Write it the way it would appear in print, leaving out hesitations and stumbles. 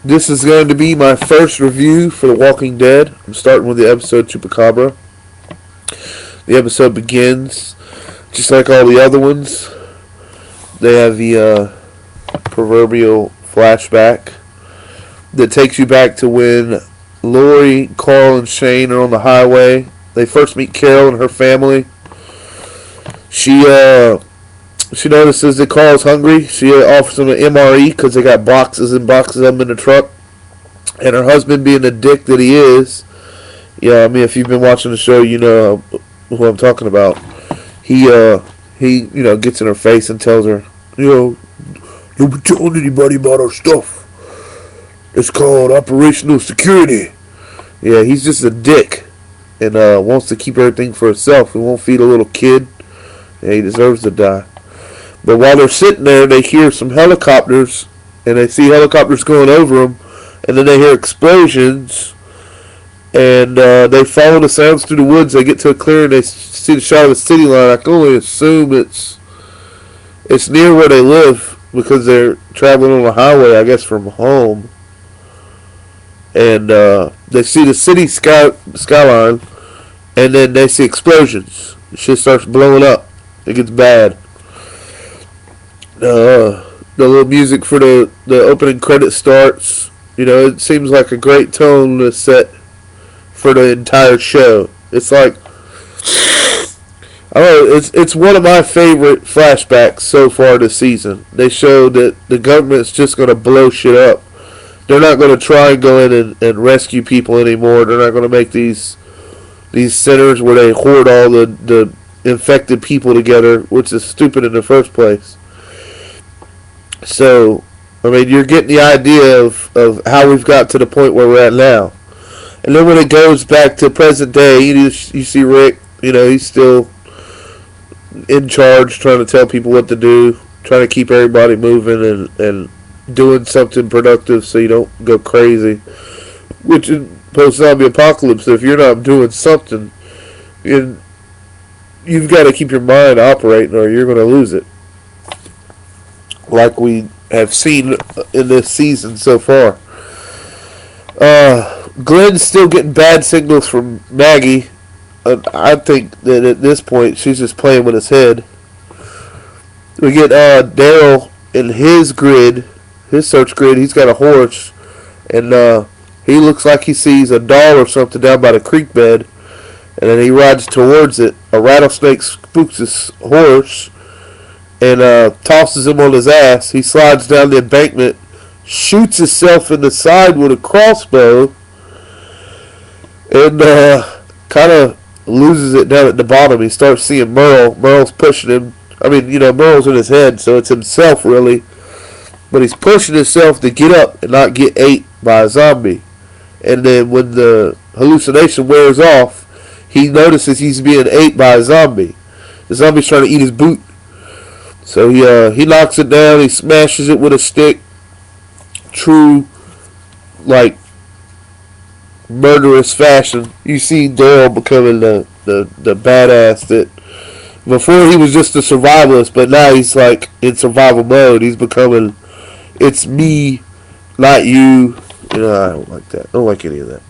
This is going to be my first review for The Walking Dead. I'm starting with the episode Chupacabra. The episode begins just like all the other ones. They have the proverbial flashback that takes you back to when Lori, Carl, and Shane are on the highway. They first meet Carol and her family. She notices that Carl's hungry. She offers him an MRE because they got boxes and boxes of them in the truck. And her husband, being the dick that he is, yeah, I mean, if you've been watching the show, you know who I'm talking about. He gets in her face and tells her, don't be telling anybody about our stuff. It's called operational security. Yeah, he's just a dick and wants to keep everything for himself. He won't feed a little kid. Yeah, he deserves to die. But while they're sitting there, they hear some helicopters, and they see helicopters going over them, and then they hear explosions, and they follow the sounds through the woods. They get to a clearing, they see the shot of the city line. I can only assume it's near where they live because they're traveling on the highway, I guess, from home. And they see the city skyline, and then they see explosions. Shit starts blowing up. It gets bad. The little music for the opening credit starts. It seems like a great tone to set for the entire show. It's like, I don't know, it's one of my favorite flashbacks so far this season. They show that the government's just going to blow shit up. They're not going to try and go in and rescue people anymore. They're not going to make these centers where they hoard all the infected people together, which is stupid in the first place. So, I mean, you're getting the idea of how we've got to the point where we're at now. And then when it goes back to present day, you see Rick, he's still in charge, trying to tell people what to do, trying to keep everybody moving and doing something productive so you don't go crazy. Which in post-zombie apocalypse, if you're not doing something, you've got to keep your mind operating or you're going to lose it. Like we have seen in this season so far. Glenn's still getting bad signals from Maggie. I think that at this point she's just playing with his head. We get Daryl in his search grid. He's got a horse, and he looks like he sees a doll or something down by the creek bed, and then he rides towards it. A rattlesnake spooks his horse and tosses him on his ass. He slides down the embankment, shoots himself in the side with a crossbow, and kind of loses it down at the bottom. He starts seeing Merle. Merle's pushing him. I mean, Merle's in his head, so it's himself, really. But he's pushing himself to get up and not get ate by a zombie. And then when the hallucination wears off, he notices he's being ate by a zombie. The zombie's trying to eat his boot. So he knocks it down. He smashes it with a stick. True, like, murderous fashion. You see Daryl becoming the badass that before he was just a survivalist, but now he's like in survival mode. He's becoming, it's me, not you. I don't like that. I don't like any of that.